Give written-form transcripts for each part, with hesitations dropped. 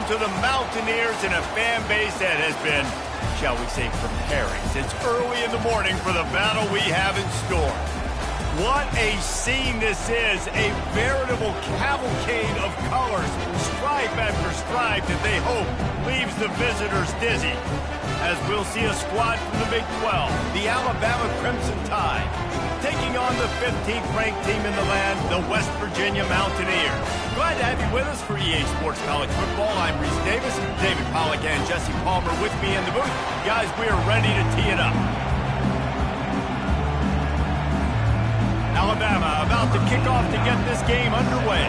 to the Mountaineers and a fan base that has been, shall we say, preparing since early in the morning for the battle we have in store. What a scene this is, a veritable cavalcade of colors, stripe after stripe that they hope leaves the visitors dizzy. As we'll see a squad from the Big 12, the Alabama Crimson Tide, taking on the 15th ranked team in the land, the West Virginia Mountaineers. Glad to have you with us for EA Sports College Football. I'm Reese Davis, David Pollack and Jesse Palmer with me in the booth. Guys, we are ready to tee it up. Alabama about to kick off to get this game underway.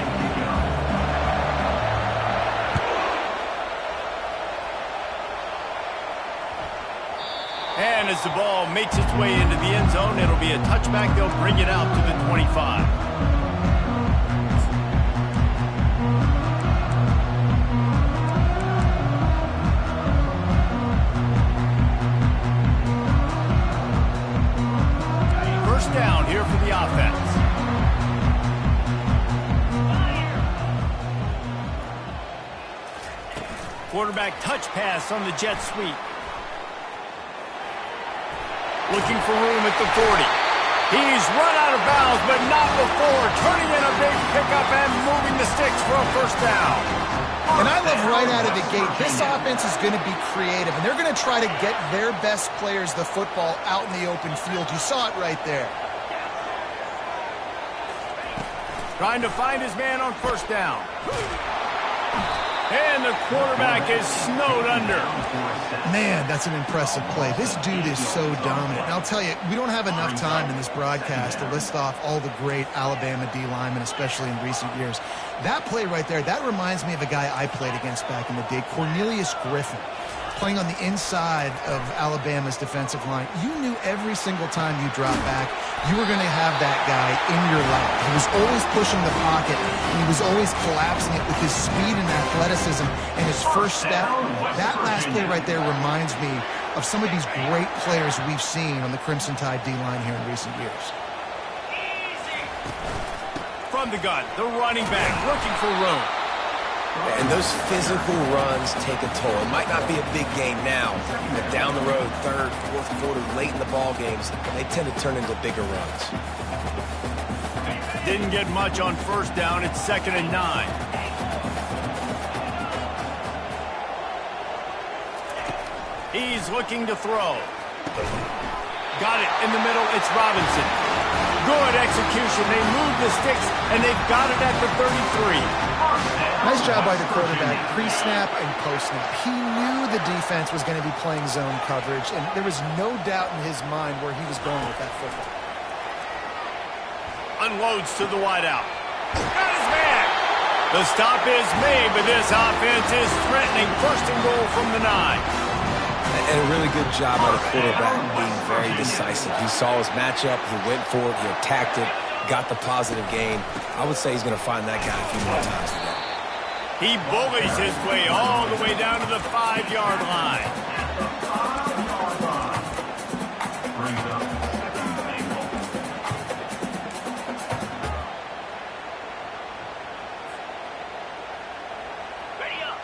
And as the ball makes its way into the end zone, it'll be a touchback. They'll bring it out to the 25. First down here for the offense. Quarterback touch pass on the jet sweep. Looking for room at the 40. He's run out of bounds, but not before. Turning in a big pickup and moving the sticks for a first down. And I love right out of the gate, this offense is going to be creative, and they're going to try to get their best players the football out in the open field. You saw it right there. Trying to find his man on first down. And the quarterback is snowed under. Man, that's an impressive play. This dude is so dominant. And I'll tell you, we don't have enough time in this broadcast to list off all the great Alabama D linemen, especially in recent years. That play right there, that reminds me of a guy I played against back in the day, Cornelius Griffin, playing on the inside of Alabama's defensive line. You knew every single time you dropped back, you were going to have that guy in your lap. He was always pushing the pocket, and he was always collapsing it with his speed and athleticism and his first step. That last play right there reminds me of some of these great players we've seen on the Crimson Tide D-line here in recent years. From the gun, the running back looking for room. And those physical runs take a toll. It might not be a big game now, but down the road, third, fourth quarter, late in the ball games, they tend to turn into bigger runs. Didn't get much on first down. It's 2nd and 9. He's looking to throw. Got it in the middle. It's Robinson. Good execution. They move the sticks, and they've got it at the 33. Nice job by the quarterback, pre-snap and post-snap. He knew the defense was going to be playing zone coverage, and there was no doubt in his mind where he was going with that football. Unloads to the wideout. Got his man. The stop is made, but this offense is threatening. 1st and goal from the 9. And a really good job by the quarterback being very decisive. He saw his matchup, he went for it, he attacked it, got the positive gain. I would say he's going to find that guy a few more times today. He bullies his way all the way down to the 5-yard line.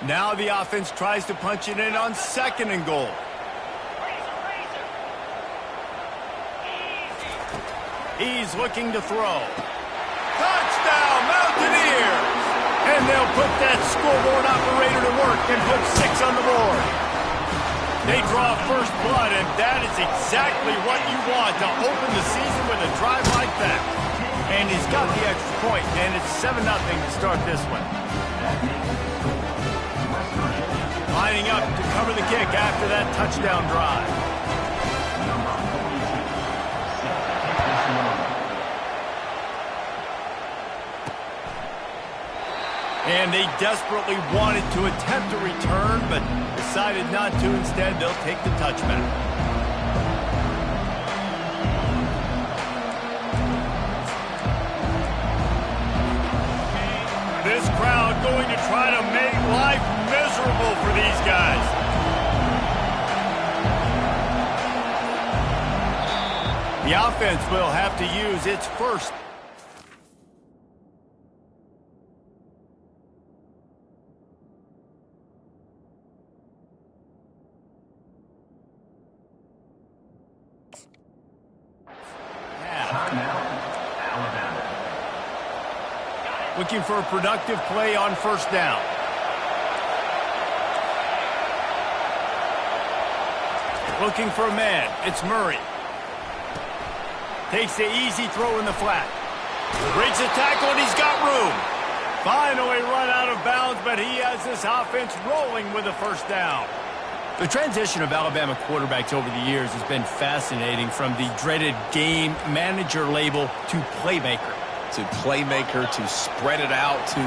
Now the offense tries to punch it in on 2nd and goal. He's looking to throw. Touchdown, Mountaineers! And they'll put that scoreboard operator to work and put 6 on the board. They draw first blood, and that is exactly what you want to open the season with a drive like that. And he's got the extra point, and it's 7-0 to start this one. Lining up to cover the kick after that touchdown drive. And they desperately wanted to attempt a return, but decided not to. Instead, they'll take the touchback. This crowd going to try to make life miserable for these guys. The offense will have to use its first. Looking for a productive play on first down. Looking for a man. It's Murray. Takes the easy throw in the flat. Breaks the tackle, and he's got room. Finally run out of bounds, but he has this offense rolling with a first down. The transition of Alabama quarterbacks over the years has been fascinating, from the dreaded game manager label to playmaker. To playmaker, to spread it out, to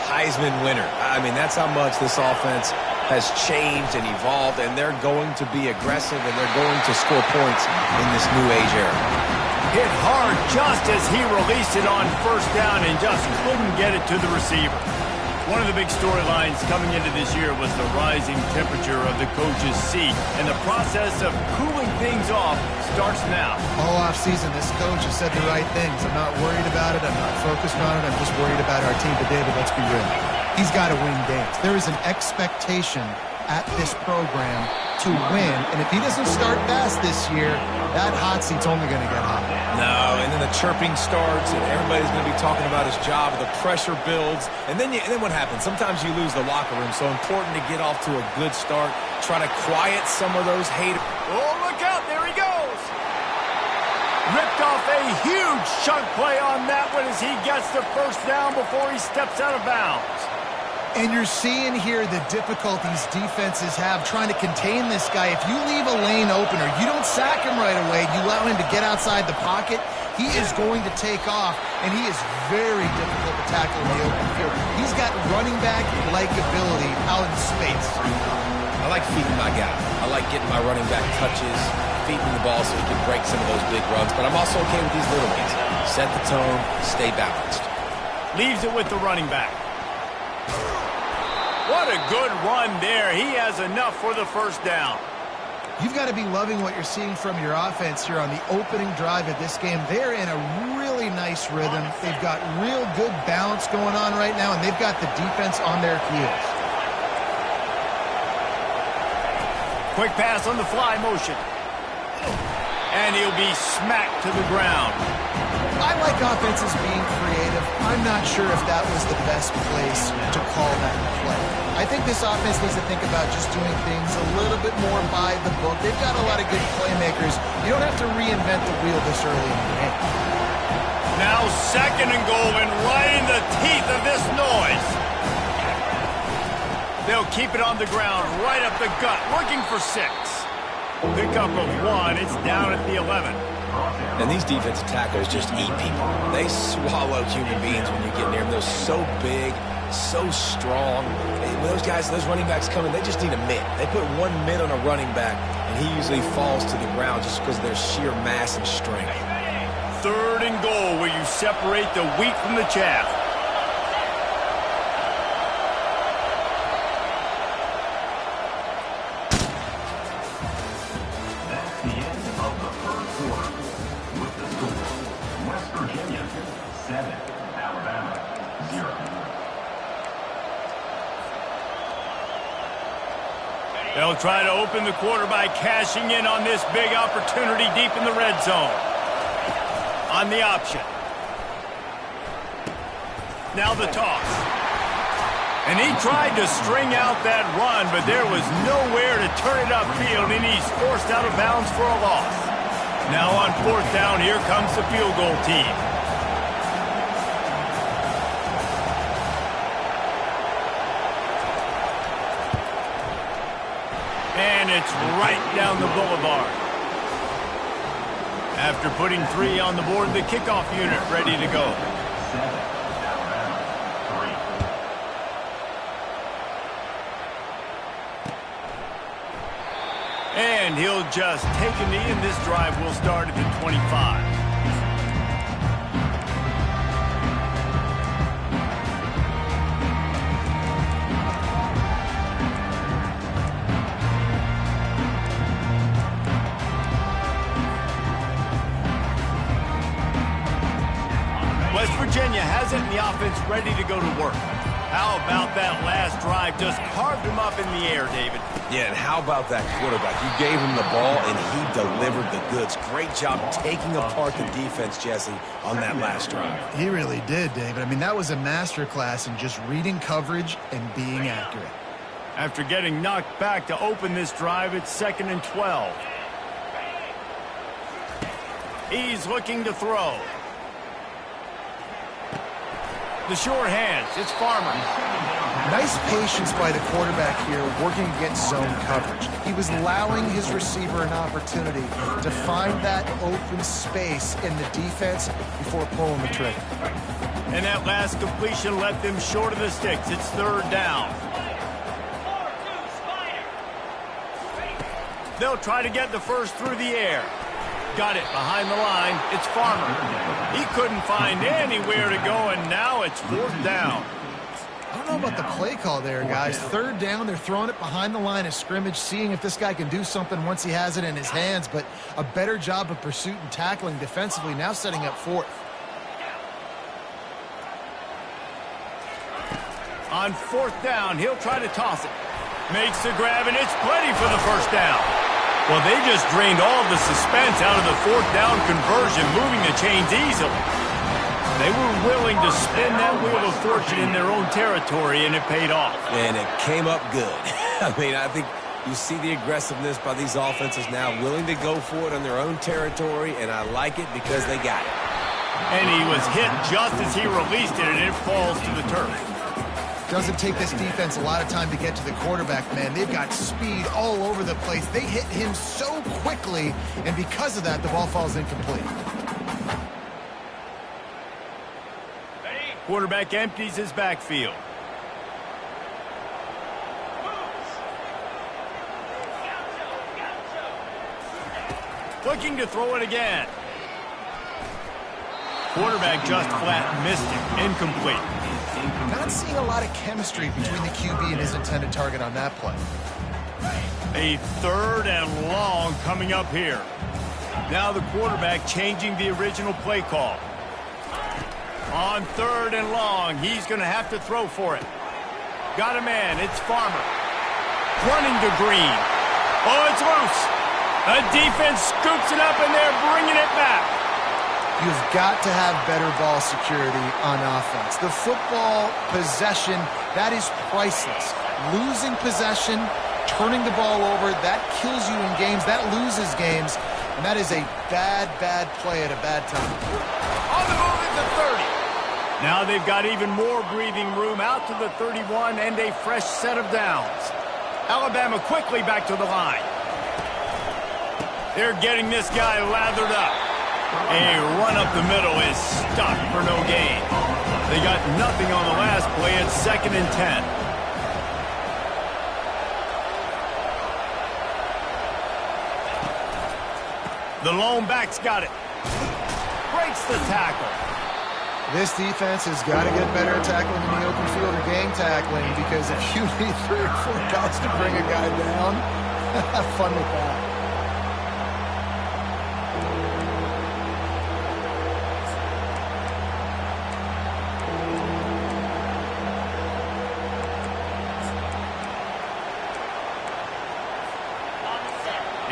Heisman winner. I mean, that's how much this offense has changed and evolved, and they're going to be aggressive, and they're going to score points in this new age era. Hit hard just as he released it on first down and just couldn't get it to the receiver. One of the big storylines coming into this year was the rising temperature of the coach's seat, and the process of cooling things off starts now. All offseason, this coach has said the right things. I'm not worried about it. I'm not focused on it. I'm just worried about our team. But, David, let's be real. He's got to win games. There is an expectation at this program to win, and if he doesn't start fast this year, that hot seat's only going to get hot. No, and then the chirping starts, and everybody's going to be talking about his job, the pressure builds, and then what happens? Sometimes you lose the locker room, so important to get off to a good start, try to quiet some of those haters. Oh, look out, there he goes! Ripped off a huge chunk play on that one as he gets the first down before he steps out of bounds. And you're seeing here the difficulties defenses have trying to contain this guy. If you leave a lane open or you don't sack him right away, you allow him to get outside the pocket, he is going to take off, and he is very difficult to tackle in the open field. He's got running back-like ability out in space. I like feeding my guy. I like getting my running back touches, feeding the ball so he can break some of those big runs, but I'm also okay with these little ones. Set the tone, stay balanced. Leaves it with the running back. What a good run there. He has enough for the first down. You've got to be loving what you're seeing from your offense here on the opening drive of this game. They're in a really nice rhythm. They've got real good balance going on right now, and they've got the defense on their heels. Quick pass on the fly motion. And he'll be smacked to the ground. I like offenses being creative. I'm not sure if that was the best place to call that play. I think this offense needs to think about just doing things a little bit more by the book. They've got a lot of good playmakers. You don't have to reinvent the wheel this early in the game. Now second and goal, and right in the teeth of this noise. They'll keep it on the ground, right up the gut, looking for 6. Pickup of 1. It's down at the 11. And these defensive tackles just eat people. They swallow human beings when you get near them. They're so big, so strong. When those guys, those running backs come in, they just need a mitt. They put 1 mitt on a running back, and he usually falls to the ground just because of their sheer mass and strength. Third and goal, where you separate the wheat from the chaff. They'll try to open the quarter by cashing in on this big opportunity deep in the red zone. On the option. Now the toss. And he tried to string out that run, but there was nowhere to turn it upfield, and he's forced out of bounds for a loss. Now on fourth down, here comes the field goal team. And it's right down the boulevard. After putting 3 on the board, the kickoff unit ready to go. And he'll just take a knee, and this drive will start at the 25. West Virginia has it, and the offense ready to go to work. How about that last drive? drive just carved him up in the air, David. Yeah, and how about that quarterback? You gave him the ball, and he delivered the goods. Great job taking apart the defense, Jesse, on that last drive. He really did, David. I mean, that was a masterclass in just reading coverage and being accurate. After getting knocked back to open this drive, it's 2nd and 12. He's looking to throw. The sure hands. It's Farmer. Nice patience by the quarterback here working against zone coverage. He was allowing his receiver an opportunity to find that open space in the defense before pulling the trigger. And that last completion left them short of the sticks. It's 3rd down. They'll try to get the first through the air. Got it behind the line. It's Farmer. He couldn't find anywhere to go, and now it's 4th down. I don't know about the play call there, guys. 3rd down, they're throwing it behind the line of scrimmage, seeing if this guy can do something once he has it in his hands, but a better job of pursuit and tackling defensively, now setting up 4th. On 4th down, he'll try to toss it. Makes the grab, and it's plenty for the first down. Well, they just drained all the suspense out of the 4th down conversion, moving the chains easily. They were willing to spin that wheel of fortune in their own territory, and it paid off. And it came up good. I mean, I think you see the aggressiveness by these offenses now, willing to go for it on their own territory, and I like it because they got it. And he was hit just as he released it, and it falls to the turf. Doesn't take this defense a lot of time to get to the quarterback, man. They've got speed all over the place. They hit him so quickly, and because of that, the ball falls incomplete. Quarterback empties his backfield. Looking to throw it again. Quarterback just flat missed it. Incomplete. Not seeing a lot of chemistry between the QB and his intended target on that play. A 3rd and long coming up here. Now the quarterback changing the original play call. On 3rd and long, he's going to have to throw for it. Got a man. It's Farmer. Running to Green. Oh, it's loose. The defense scoops it up, and they're bringing it back. You've got to have better ball security on offense. The football possession, that is priceless. Losing possession, turning the ball over, that kills you in games, that loses games, and that is a bad, bad play at a bad time. On the move at the 30. Now they've got even more breathing room out to the 31 and a fresh set of downs. Alabama quickly back to the line. They're getting this guy lathered up. A run up the middle is stuck for no gain. They got nothing on the last play. It's 2nd and 10. The lone back's got it. Breaks the tackle. This defense has got to get better at tackling in the open field or gang tackling, because if you need 3 or 4 guys to bring a guy down, have fun with that.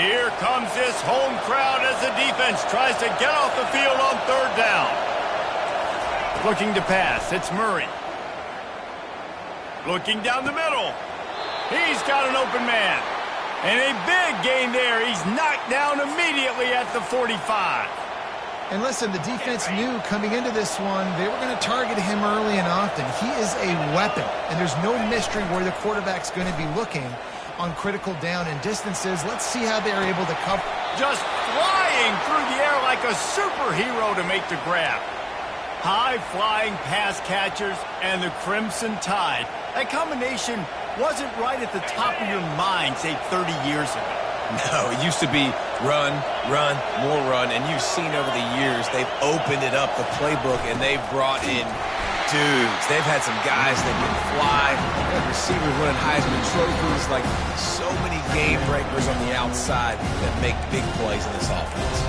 Here comes this home crowd as the defense tries to get off the field on 3rd down. Looking to pass, it's Murray. Looking down the middle. He's got an open man. And a big gain there. He's knocked down immediately at the 45. And listen, the defense knew coming into this one, they were going to target him early and often. He is a weapon, and there's no mystery where the quarterback's going to be looking on critical down and distances. Let's see how they're able to cover. Just flying through the air like a superhero to make the grab. High-flying pass catchers and the Crimson Tide. That combination wasn't right at the top of your mind, say, 30 years ago. No, it used to be run, run, more run, and you've seen over the years they've opened it up, the playbook, and they've brought in dudes. They've had some guys that can fly, receivers winning Heisman trophies, like so many game breakers on the outside that make big plays in this offense.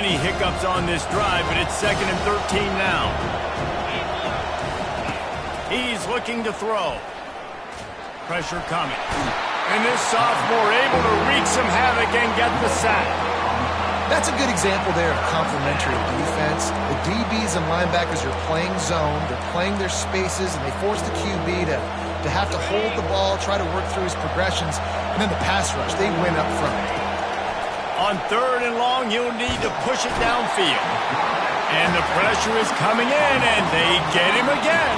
many hiccups on this drive, but it's 2nd and 13 now. He's looking to throw. Pressure coming. And this sophomore able to wreak some havoc and get the sack. That's a good example there of complementary defense. The DBs and linebackers are playing zone, they're playing their spaces, and they force the QB to have to hold the ball, try to work through his progressions, and then the pass rush, they win up front. On 3rd and long, he'll need to push it downfield. And the pressure is coming in, and they get him again.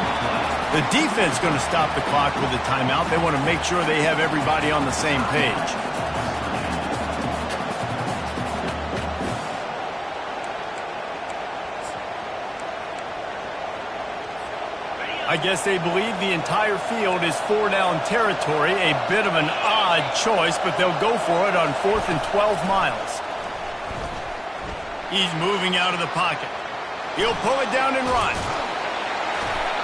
The defense going to stop the clock with a timeout. They want to make sure they have everybody on the same page. I guess they believe the entire field is 4-down territory. A bit of an odd choice, but they'll go for it on 4th and 12 miles. He's moving out of the pocket. He'll pull it down and run.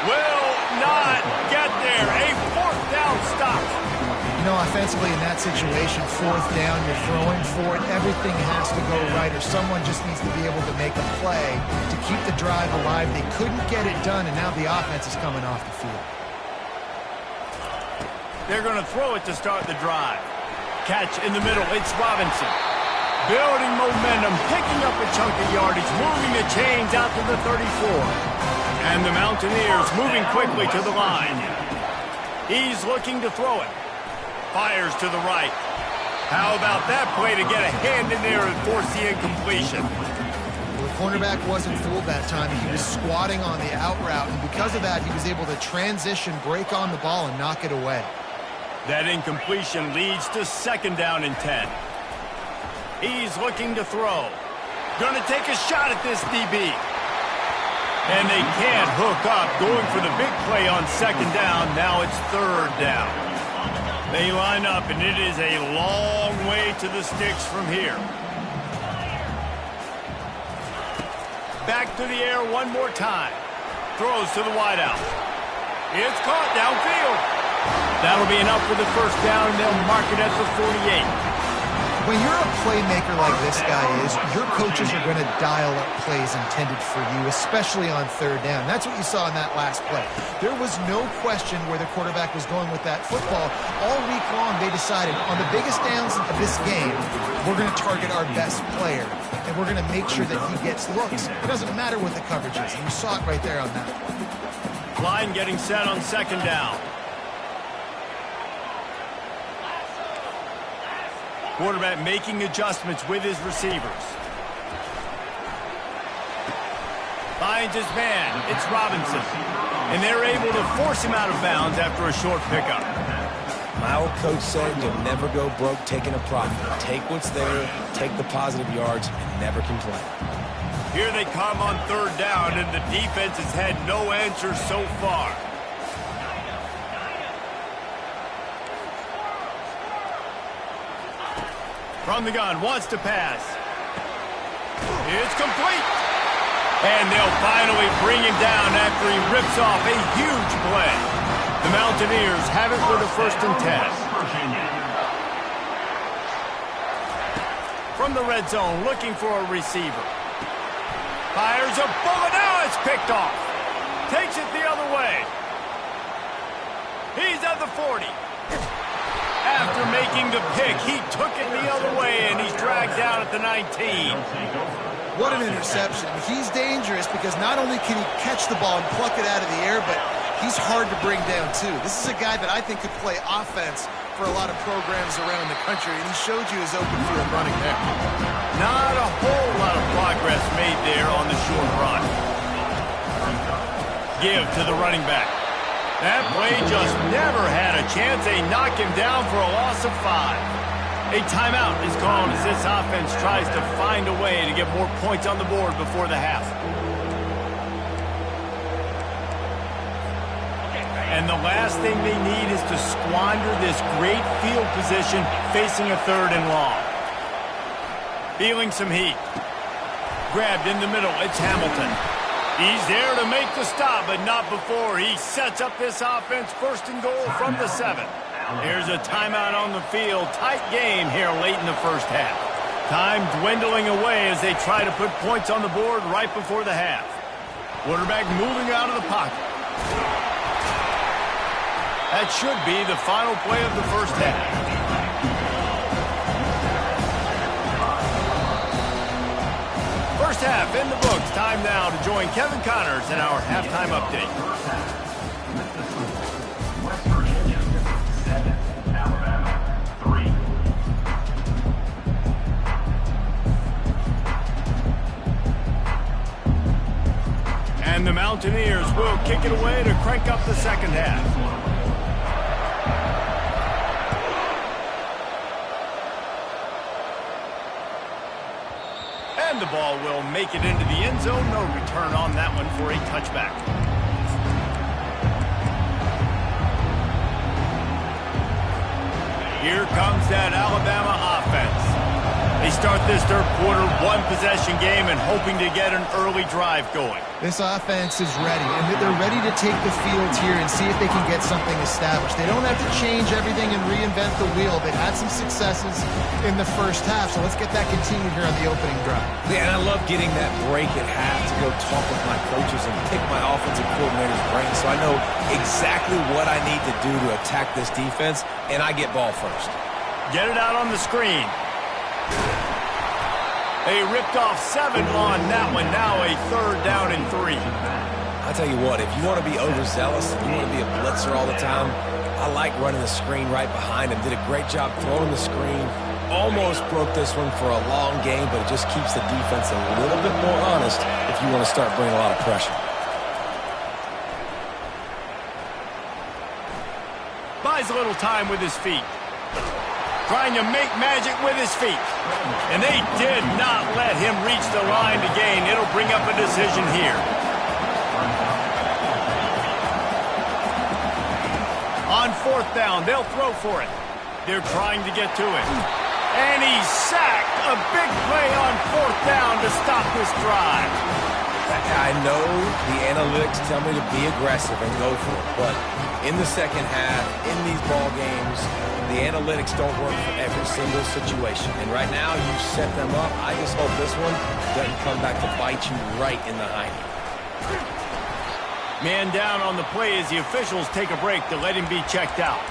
Will not get there. A 4th down stop. You know, offensively in that situation, 4th down, you're throwing for it. Everything has to go right, or someone just needs to be able to make a play to keep the drive alive. They couldn't get it done, and now the offense is coming off the field. They're going to throw it to start the drive. Catch in the middle. It's Robinson. Building momentum, picking up a chunk of yardage, moving the chains out to the 34. And the Mountaineers moving quickly to the line. He's looking to throw it. Fires to the right. How about that play to get a hand in there and force the incompletion? Well, the cornerback wasn't fooled that time. He was squatting on the out route, and because of that, he was able to transition, break on the ball, and knock it away. That incompletion leads to 2nd down and 10. He's looking to throw. Going to take a shot at this DB. And they can't hook up. Going for the big play on 2nd down. Now it's 3rd down. They line up, and it is a long way to the sticks from here. Back to the air one more time. Throws to the wideout. It's caught downfield. That'll be enough for the 1st down, and they'll mark it at the 48. When you're a playmaker like this guy is, your coaches are going to dial up plays intended for you, especially on 3rd down. That's what you saw in that last play. There was no question where the quarterback was going with that football. All week long, they decided on the biggest downs of this game, we're going to target our best player, and we're going to make sure that he gets looks. It doesn't matter what the coverage is, and you saw it right there on that. Line getting set on 2nd down. Quarterback making adjustments with his receivers. Finds his man. It's Robinson. And they're able to force him out of bounds after a short pickup. My old coach said you'll never go broke taking a profit. Take what's there, take the positive yards, and never complain. Here they come on 3rd down, and the defense has had no answer so far. From the gun, wants to pass. It's complete. And they'll finally bring him down after he rips off a huge play. The Mountaineers have it for the 1st and 10. From the red zone, looking for a receiver. Fires a bullet. Now it's picked off. Takes it the other way. He's at the 40. After making the pick, he took it the other way, and he's dragged down at the 19. What an interception. He's dangerous because not only can he catch the ball and pluck it out of the air, but he's hard to bring down, too. This is a guy that I think could play offense for a lot of programs around the country, and he showed you his open field running there. Not a whole lot of progress made there on the short run. Give to the running back. That play just never had a chance. They knock him down for a loss of 5. A timeout is called as this offense tries to find a way to get more points on the board before the half. And the last thing they need is to squander this great field position facing a 3rd and long. Feeling some heat. Grabbed in the middle. It's Hamilton. He's there to make the stop, but not before he sets up this offense 1st and goal from the 7. Here's a timeout on the field. Tight game here late in the 1st half. Time dwindling away as they try to put points on the board right before the half. Quarterback moving out of the pocket. That should be the final play of the first half. First half in the books. Time now to join Kevin Connors in our halftime update. West Virginia 7, Alabama 3. And the Mountaineers will kick it away to crank up the second half. And the ball will make it into the end zone. No return on that one for a touchback. Here comes that Alabama offense. They start this third quarter one-possession game and hoping to get an early drive going. This offense is ready, and they're ready to take the field here and see if they can get something established. They don't have to change everything and reinvent the wheel. They've had some successes in the first half, so let's get that continued here on the opening drive. Yeah, and I love getting that break at half to go talk with my coaches and pick my offensive coordinator's brain so I know exactly what I need to do to attack this defense, and I get ball first. Get it out on the screen. They ripped off 7 on that one. Now a third down and 3. I tell you what, if you want to be overzealous and you want to be a blitzer all the time, I like running the screen right behind him. Did a great job throwing the screen. Almost broke this one for a long game, but it just keeps the defense a little bit more honest if you want to start bringing a lot of pressure. Buys a little time with his feet. Trying to make magic with his feet. And they did not let him reach the line to gain. It'll bring up a decision here. On fourth down, they'll throw for it. They're trying to get to it. And he's sacked. A big play on fourth down to stop this drive. I know the analytics tell me to be aggressive and go for it, but in the second half, in these ball games, the analytics don't work for every single situation. And right now, you set them up. I just hope this one doesn't come back to bite you right in the hiney. Man down on the play as the officials take a break to let him be checked out.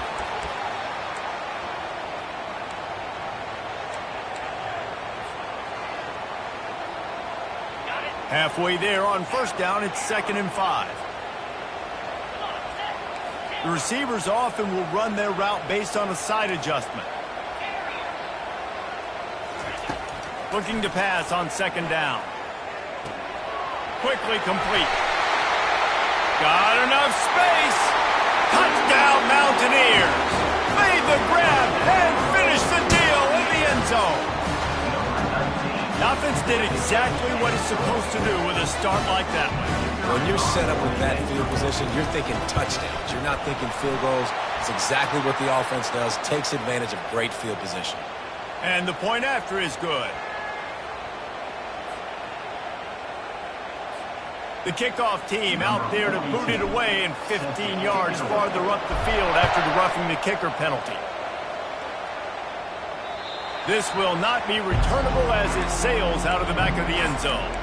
Halfway there on first down, it's 2nd and 5. The receivers often will run their route based on a side adjustment. Looking to pass on 2nd down. Quickly complete. Got enough space. Touchdown Mountaineers. Made the grab and finished the deal in the end zone. The offense did exactly what it's supposed to do with a start like that one. When you're set up with that field position, you're thinking touchdowns. You're not thinking field goals. It's exactly what the offense does. Takes advantage of great field position. And the point after is good. The kickoff team out there to boot it away and 15 yards farther up the field after the roughing the kicker penalty. This will not be returnable as it sails out of the back of the end zone.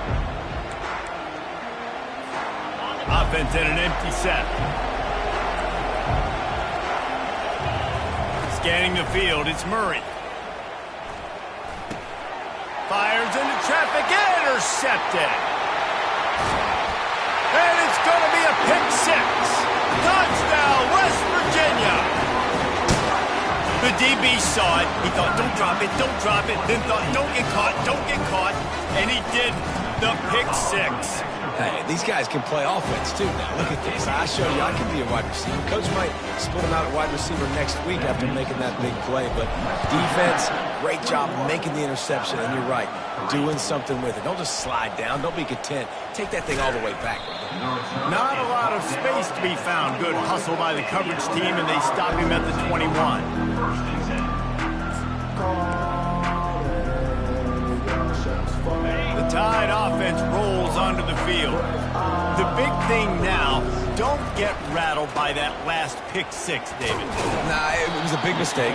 Offense in an empty set. Scanning the field, it's Murray. Fires into traffic, intercepted. And it's going to be a pick 6. Touchdown, West Virginia. The DB saw it. He thought, don't drop it, don't drop it. Then thought, don't get caught, don't get caught. And he did the pick 6. Hey, these guys can play offense, too, now. Look at this. I show you I can be a wide receiver. Coach might split him out at wide receiver next week after making that big play. But defense, great job making the interception. And you're right, doing something with it. Don't just slide down. Don't be content. Take that thing all the way back, brother. Not a lot of space to be found. Good hustle by the coverage team, and they stop him at the 21. The Tide offense rolls onto the field. The big thing now, don't get rattled by that last pick six, David. Nah, it was a big mistake.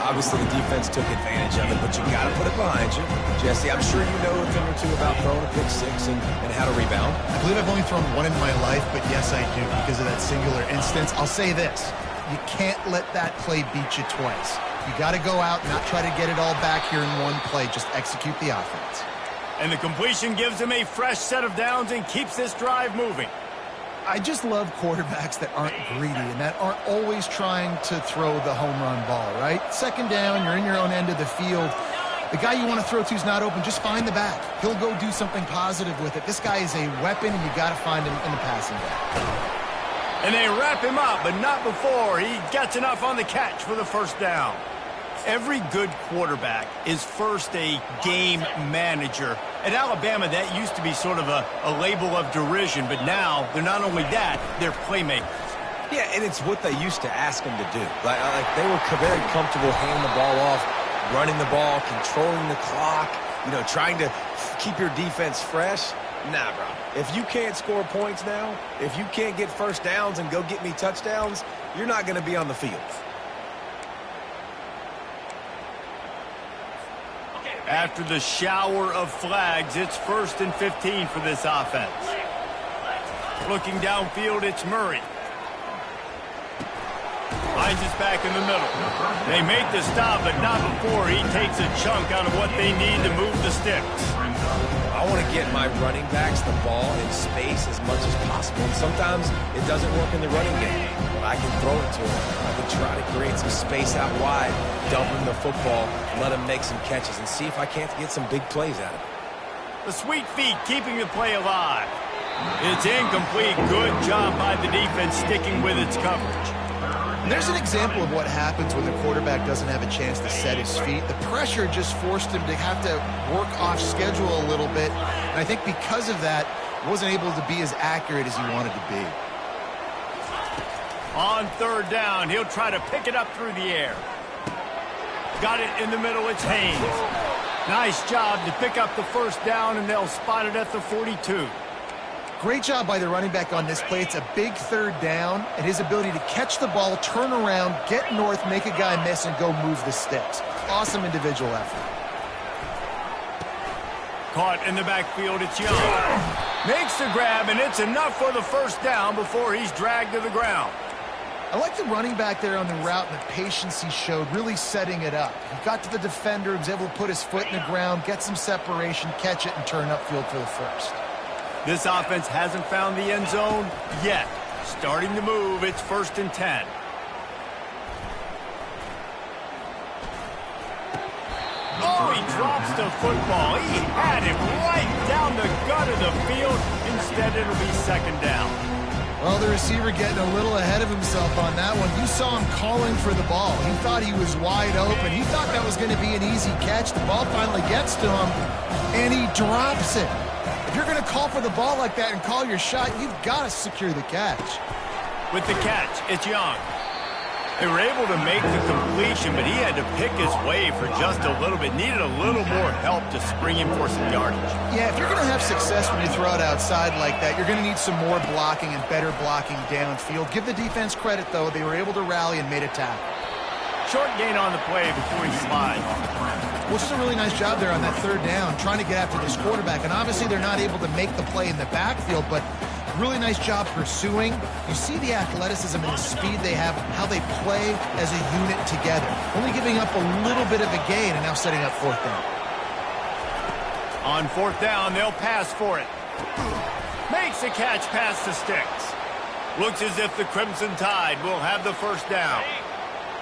Obviously, the defense took advantage of it, but you got to put it behind you. Jesse, I'm sure you know a thing or two about throwing a pick six and how to rebound. I believe I've only thrown one in my life, but yes, I do because of that singular instance. I'll say this. You can't let that play beat you twice. You got to go out and not try to get it all back here in one play. Just execute the offense. And the completion gives him a fresh set of downs and keeps this drive moving. I just love quarterbacks that aren't greedy and that aren't always trying to throw the home run ball, right? Second down, you're in your own end of the field. The guy you want to throw to is not open. Just find the back. He'll go do something positive with it. This guy is a weapon, and you got to find him in the passing game. And they wrap him up, but not before he gets enough on the catch for the first down. Every good quarterback is first a game manager. At Alabama, that used to be sort of a label of derision, but now they're not only that, they're playmakers. Yeah, and it's what they used to ask them to do. Like they were very comfortable handing the ball off, running the ball, controlling the clock, trying to keep your defense fresh. Nah, bro. If you can't score points now, if you can't get first downs and go get me touchdowns, you're not going to be on the field. After the shower of flags, it's 1st and 15 for this offense. Looking downfield, it's Murray. Finds us back in the middle. They make the stop, but not before he takes a chunk out of what they need to move the sticks. I want to get my running backs the ball in space as much as possible. And sometimes it doesn't work in the running game, but I can throw it to him. I can try to create some space out wide, dump him the football, let him make some catches, and see if I can't get some big plays out of it. The sweet feet keeping the play alive. It's incomplete. Good job by the defense sticking with its coverage. And there's an example of what happens when the quarterback doesn't have a chance to set his feet. The pressure just forced him to have to work off schedule a little bit. And I think because of that, he wasn't able to be as accurate as he wanted to be. On 3rd down, he'll try to pick it up through the air. Got it in the middle, it's Haynes. Nice job to pick up the first down, and they'll spot it at the 42. Great job by the running back on this play. It's a big 3rd down, and his ability to catch the ball, turn around, get north, make a guy miss, and go move the sticks. Awesome individual effort. Caught in the backfield, it's Young. Makes the grab, and it's enough for the first down before he's dragged to the ground. I like the running back there on the route and the patience he showed, really setting it up. He got to the defender, was able to put his foot in the ground, get some separation, catch it, and turn upfield for the first. This offense hasn't found the end zone yet. Starting to move, it's 1st and 10. Oh, he drops the football. He had him right down the gut of the field. Instead, it'll be 2nd down. Well, the receiver getting a little ahead of himself on that one. You saw him calling for the ball. He thought he was wide open. He thought that was going to be an easy catch. The ball finally gets to him, and he drops it. If you're going to call for the ball like that and call your shot, you've got to secure the catch. With the catch, it's Young. They were able to make the completion, but he had to pick his way for just a little bit. Needed a little more help to spring him for some yardage. Yeah, if you're going to have success when you throw it outside like that, you're going to need some more blocking and better blocking downfield. Give the defense credit, though. They were able to rally and made a tackle. Short gain on the play before he slides. Well, just a really nice job there on that 3rd down, trying to get after this quarterback. And obviously they're not able to make the play in the backfield, but really nice job pursuing. You see the athleticism and the speed they have, how they play as a unit together. Only giving up a little bit of a gain and now setting up 4th down. On 4th down, they'll pass for it. Makes the catch past the sticks. Looks as if the Crimson Tide will have the first down.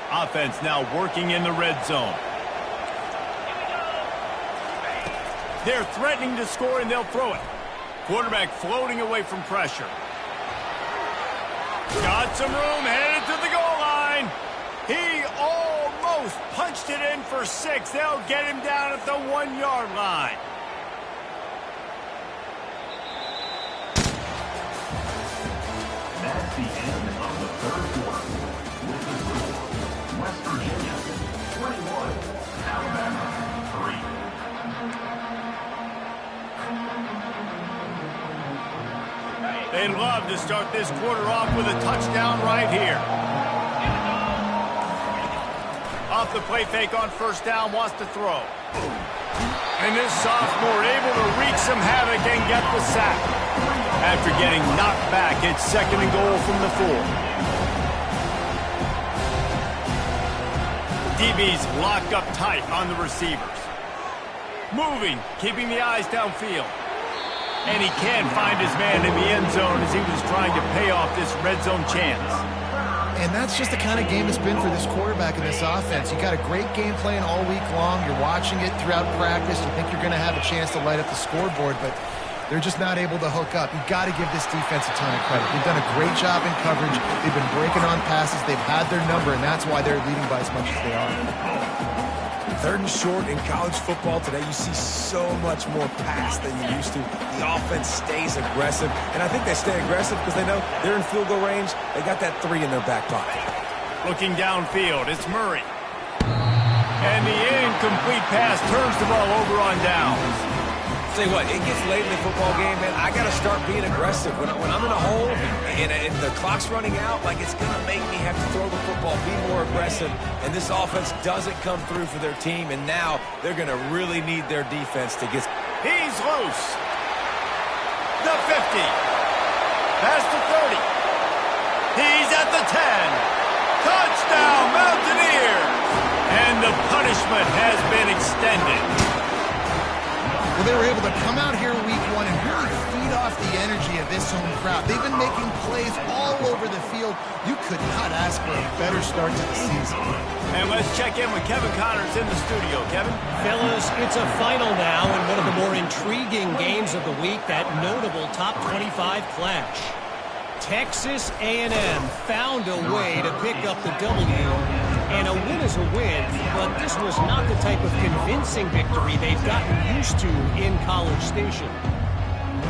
Offense now working in the red zone. They're threatening to score, and they'll throw it. Quarterback floating away from pressure. Got some room, headed to the goal line. He almost punched it in for 6. They'll get him down at the 1-yard line. That's the end of the 3rd quarter. With the score, West Virginia 21, Alabama 3. They They love to start this quarter off with a touchdown right here. Off the play fake on first down, wants to throw. And this sophomore able to wreak some havoc and get the sack. After getting knocked back, it's 2nd and goal from the 4. DB's locked up tight on the receivers. Moving, keeping the eyes downfield. And he can't find his man in the end zone as he was trying to pay off this red zone chance. And that's just the kind of game it's been for this quarterback in this offense. You got a great game plan all week long. You're watching it throughout practice. You think you're going to have a chance to light up the scoreboard, but they're just not able to hook up. You've got to give this defense a ton of credit. They've done a great job in coverage. They've been breaking on passes. They've had their number, and that's why they're leading by as much as they are. 3rd and short in college football today. You see so much more pass than you used to. The offense stays aggressive, and I think they stay aggressive because they know they're in field goal range. They got that 3 in their back pocket. Looking downfield, it's Murray. And the incomplete pass turns the ball over on downs. Tell you what, it gets late in the football game, man. I got to start being aggressive. When I'm in a hole and the clock's running out, like it's going to make me have to throw the football, be more aggressive. And this offense doesn't come through for their team, and now they're going to really need their defense to get... He's loose. The 50. Past the 30. He's at the 10. Touchdown, Mountaineers. And the punishment has been extended. Well, they were able to come out here week 1 and really feed off the energy of this home crowd. They've been making plays all over the field. You could not ask for a better start to the season. And let's check in with Kevin Connors in the studio. Kevin? Fellas, it's a final now in one of the more intriguing games of the week, that notable top 25 clash. Texas A&M found a way to pick up the W, and a win is a win, but this was not the type of convincing victory they've gotten used to in College Station.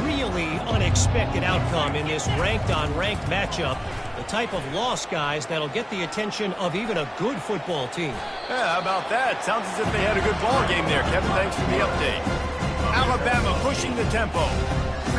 Really unexpected outcome in this ranked-on-ranked matchup, the type of loss, guys, that'll get the attention of even a good football team. Yeah, how about that? Sounds as if they had a good ball game there, Kevin. Thanks for the update. Alabama pushing the tempo.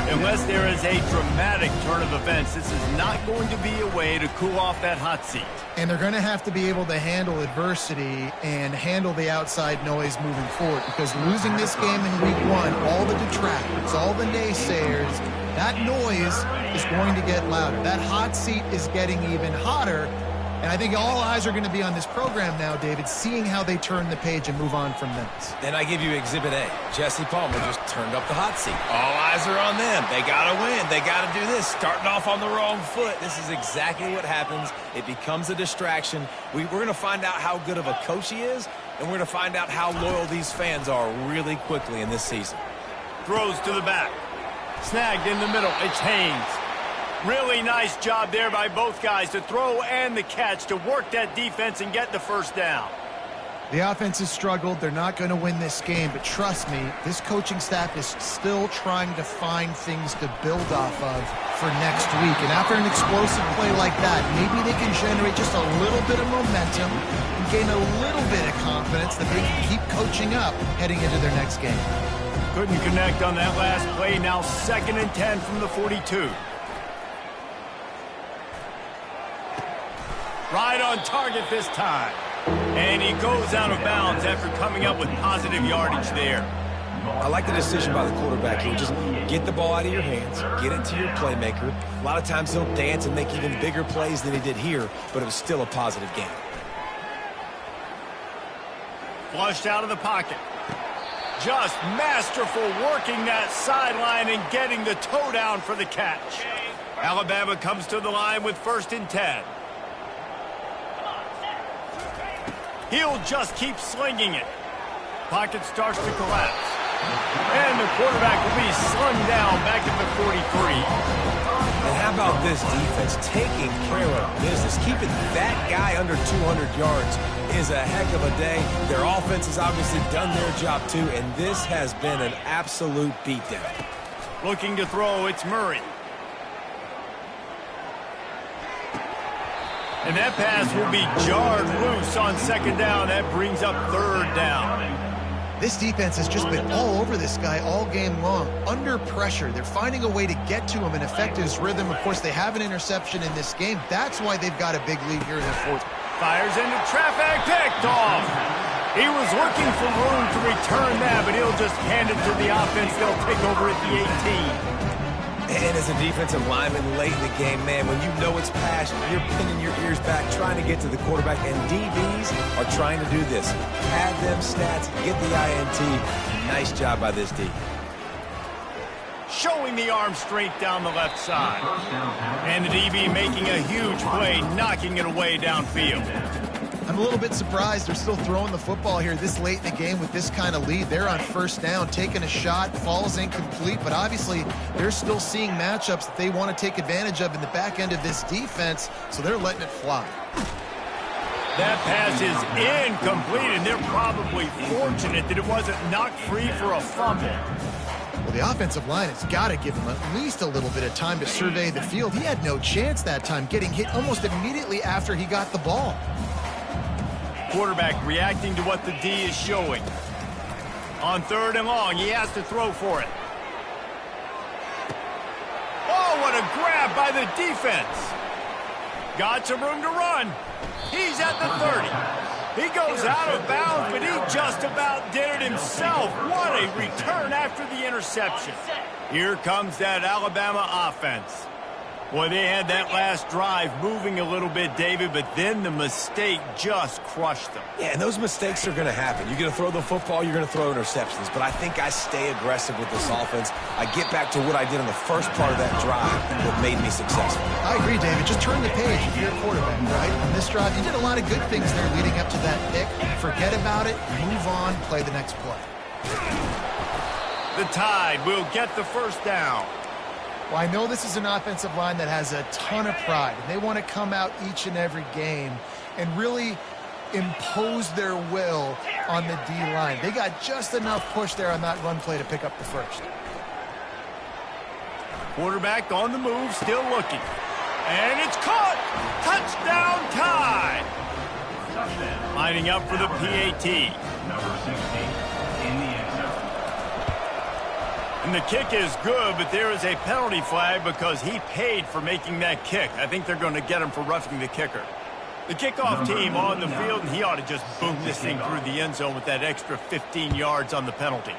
Unless there is a dramatic turn of events, this is not going to be a way to cool off that hot seat. And they're going to have to be able to handle adversity and handle the outside noise moving forward, because losing this game in week 1, all the detractors, all the naysayers, that noise is going to get louder. That hot seat is getting even hotter. And I think all eyes are going to be on this program now, David, seeing how they turn the page and move on from this. Then I give you Exhibit A. Jesse Palmer just turned up the hot seat. All eyes are on them. They got to win. They got to do this. Starting off on the wrong foot. This is exactly what happens. It becomes a distraction. We're going to find out how good of a coach he is, and we're going to find out how loyal these fans are really quickly in this season. Throws to the back. Snagged in the middle. It's Haynes. Really nice job there by both guys to throw and the catch to work that defense and get the first down. The offense has struggled. They're not going to win this game, but trust me, this coaching staff is still trying to find things to build off of for next week. And after an explosive play like that, maybe they can generate just a little bit of momentum and gain a little bit of confidence that they can keep coaching up heading into their next game. Couldn't connect on that last play. Now 2nd and 10 from the 42. Right on target this time. And he goes out of bounds after coming up with positive yardage there. I like the decision by the quarterback here. Just get the ball out of your hands, get it to your playmaker. A lot of times he'll dance and make even bigger plays than he did here, but it was still a positive game. Flushed out of the pocket. Just masterful working that sideline and getting the toe down for the catch. Alabama comes to the line with 1st and 10. He'll just keep slinging it. Pocket starts to collapse. And the quarterback will be slung down back at the 43. And how about this defense taking care of business? Keeping that guy under 200 yards is a heck of a day. Their offense has obviously done their job too, and this has been an absolute beatdown. Looking to throw, it's Murray. And that pass will be jarred loose on 2nd down. That brings up 3rd down. This defense has just been all over this guy all game long. Under pressure, they're finding a way to get to him and affect his rhythm. Of course, they have an interception in this game. That's why they've got a big lead here in the fourth. Fires into traffic, picked off. He was looking for room to return that, but he'll just hand it to the offense. They'll take over at the 18. And as a defensive lineman late in the game, man, when you know it's pass, you're pinning your ears back, trying to get to the quarterback, and DBs are trying to do this. Pad them stats, get the INT. Nice job by this D. Showing the arm strength down the left side. And the DB making a huge play, knocking it away downfield. I'm a little bit surprised they're still throwing the football here this late in the game with this kind of lead. They're on first down, taking a shot, falls incomplete, but obviously they're still seeing matchups that they want to take advantage of in the back end of this defense, so they're letting it fly. That pass is incomplete, and they're probably fortunate that it wasn't knocked free for a fumble. Well, the offensive line has got to give him at least a little bit of time to survey the field. He had no chance that time, getting hit almost immediately after he got the ball. Quarterback reacting to what the D is showing. On 3rd and long, he has to throw for it. Oh, what a grab by the defense. Got some room to run. He's at the 30. He goes out of bounds, but he just about did it himself. What a return after the interception. Here comes that Alabama offense. Boy, they had that last drive moving a little bit, David, but then the mistake just crushed them. Yeah, and those mistakes are going to happen. You're going to throw the football, you're going to throw interceptions, but I think I stay aggressive with this offense. I get back to what I did in the first part of that drive that made me successful. I agree, David. Just turn the page if you're a quarterback, right? On this drive, you did a lot of good things there leading up to that pick. Forget about it, move on, play the next play. The Tide will get the first down. Well, I know this is an offensive line that has a ton of pride, and they want to come out each and every game and really impose their will on the D-line. They got just enough push there on that run play to pick up the first. Quarterback on the move, still looking. And it's caught! Touchdown Tide! Lining up for the PAT. Number 16 in the end zone. And the kick is good, but there is a penalty flag because he paid for making that kick. I think they're going to get him for roughing the kicker. The kickoff team on the field, and he ought to just boom this thing through the end zone with that extra 15 yards on the penalty.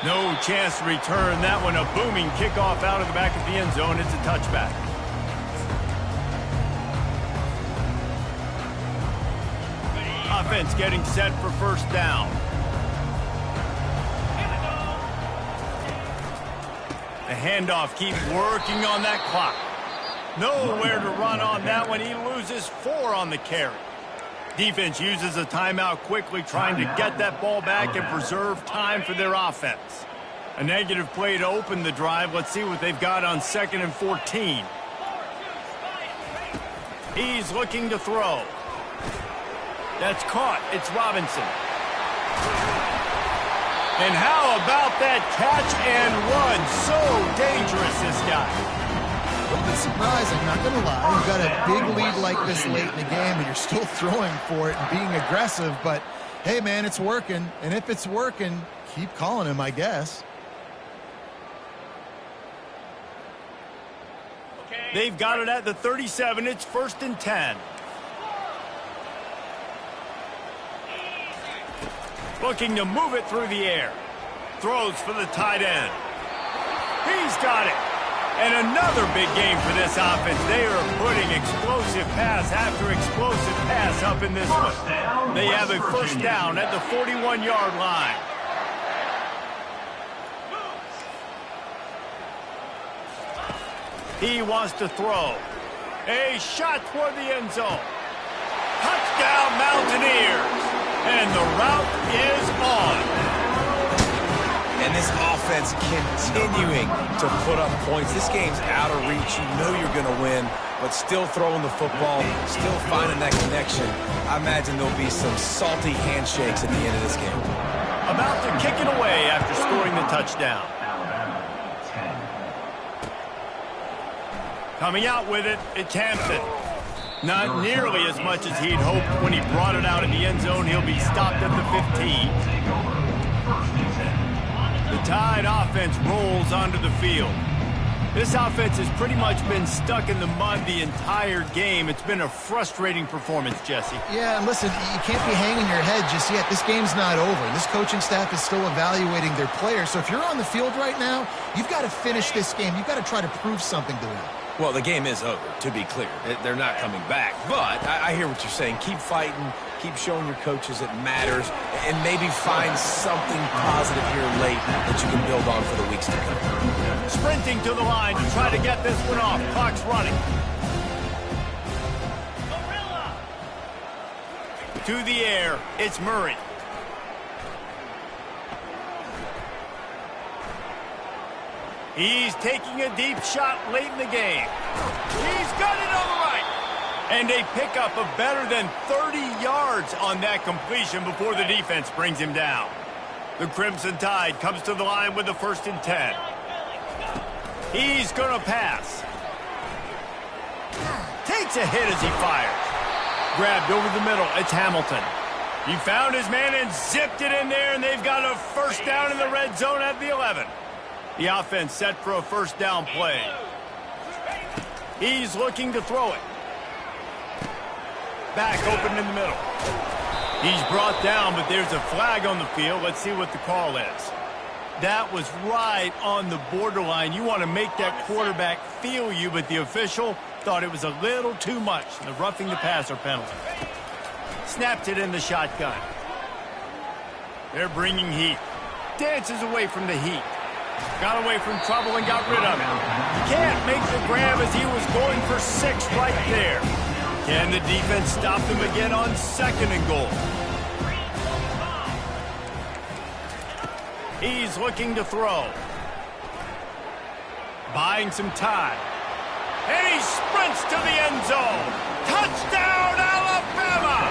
No chance to return that one. A booming kickoff out of the back of the end zone. It's a touchback. Offense getting set for first down. The handoff keeps working on that clock. Nowhere to run on that one. He loses 4 on the carry. Defense uses a timeout quickly, trying to get that ball back and preserve time for their offense. A negative play to open the drive. Let's see what they've got on 2nd and 14. He's looking to throw. That's caught. It's Robinson. And how about that catch and run? So dangerous, this guy. A little bit surprising, not going to lie. You've got a big lead like this late in the game, and you're still throwing for it and being aggressive. But, hey, man, it's working. And if it's working, keep calling him, I guess. They've got it at the 37. It's 1st and 10. Looking to move it through the air. Throws for the tight end. He's got it. And another big game for this offense. They are putting explosive pass after explosive pass up in this one. They have a first down at the 41-yard line. He wants to throw. A shot toward the end zone. Touchdown, Mountaineers. And the route is on. And this offense continuing to put up points. This game's out of reach. You know you're going to win, but still throwing the football, still finding that connection. I imagine there'll be some salty handshakes at the end of this game. About to kick it away after scoring the touchdown. Coming out with it, it's Hampton. Not nearly as much as he'd hoped when he brought it out in the end zone. He'll be stopped at the 15. The Tide offense rolls onto the field. This offense has pretty much been stuck in the mud the entire game. It's been a frustrating performance, Jesse. Yeah, and listen, you can't be hanging your head just yet. This game's not over. This coaching staff is still evaluating their players. So if you're on the field right now, you've got to finish this game. You've got to try to prove something to them. Well, the game is over, to be clear. They're not coming back. But I hear what you're saying. Keep fighting. Keep showing your coaches it matters. And maybe find something positive here late that you can build on for the weeks to come. Sprinting to the line to try to get this one off. Clock's running. To the air, it's Murray. He's taking a deep shot late in the game. He's got it on the right. And a pickup of better than 30 yards on that completion before the defense brings him down. The Crimson Tide comes to the line with the 1st and 10. He's going to pass. Takes a hit as he fires. Grabbed over the middle. It's Hamilton. He found his man and zipped it in there, and they've got a 1st down in the red zone at the 11. The offense set for a 1st down play. He's looking to throw it. Back open in the middle. He's brought down, but there's a flag on the field. Let's see what the call is. That was right on the borderline. You want to make that quarterback feel you, but the official thought it was a little too much. The roughing the passer penalty. Snapped it in the shotgun. They're bringing heat. Dances away from the heat. Got away from trouble and got rid of it. Can't make the grab as he was going for 6 right there. Can the defense stop him again on 2nd and goal? He's looking to throw. Buying some time. And he sprints to the end zone. Touchdown, Alabama!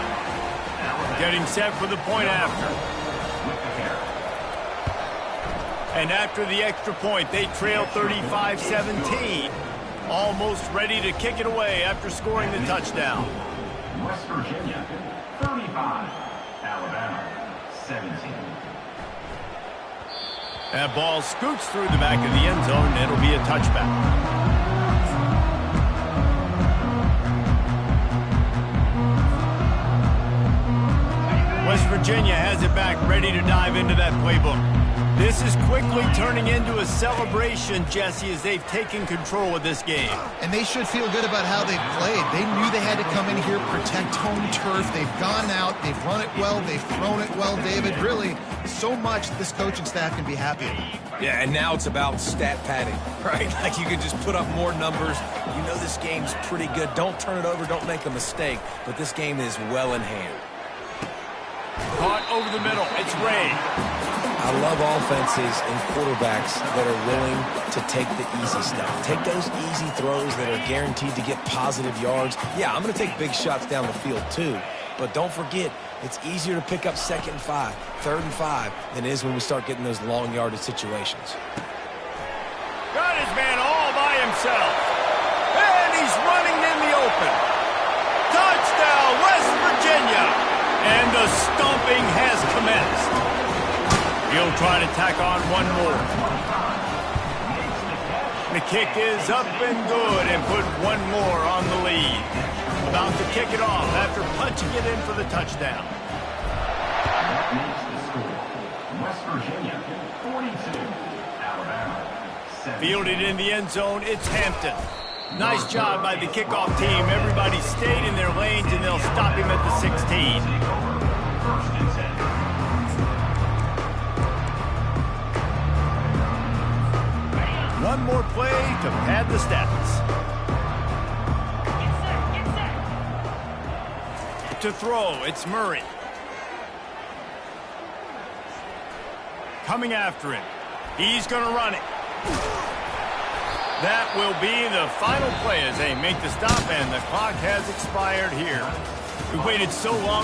Getting set for the point after. And after the extra point, they trail 35-17. Almost ready to kick it away after scoring the touchdown. West Virginia, 35. Alabama, 17. That ball scoots through the back of the end zone, and it'll be a touchback. West Virginia has it back, ready to dive into that playbook. This is quickly turning into a celebration, Jesse, as they've taken control of this game. And they should feel good about how they've played. They knew they had to come in here, protect home turf. They've gone out, they've run it well, they've thrown it well, David. Really, so much this coaching staff can be happy about. Yeah, and now it's about stat padding, right? Like you can just put up more numbers. You know this game's pretty good. Don't turn it over, don't make a mistake. But this game is well in hand. Caught over the middle. It's Ray. I love offenses and quarterbacks that are willing to take the easy stuff. Take those easy throws that are guaranteed to get positive yards. Yeah, I'm going to take big shots down the field too. But don't forget, it's easier to pick up 2nd and 5, 3rd and 5 than it is when we start getting those long yardage situations. Got his man all by himself. And he's running in the open. Touchdown, West Virginia. And the stomping has commenced. He'll try to tack on one more. The kick is up and good and put one more on the lead. About to kick it off after punching it in for the touchdown. That makes the score. West Virginia, 42. Alabama, 17. Fielded in the end zone, it's Hampton. Nice job by the kickoff team. Everybody stayed in their lanes, and they'll stop him at the 16. 1st and 10. One more play to pad the stats. To throw, it's Murray. Coming after him. He's going to run it. That will be the final play as they make the stop, and the clock has expired here. We waited so long.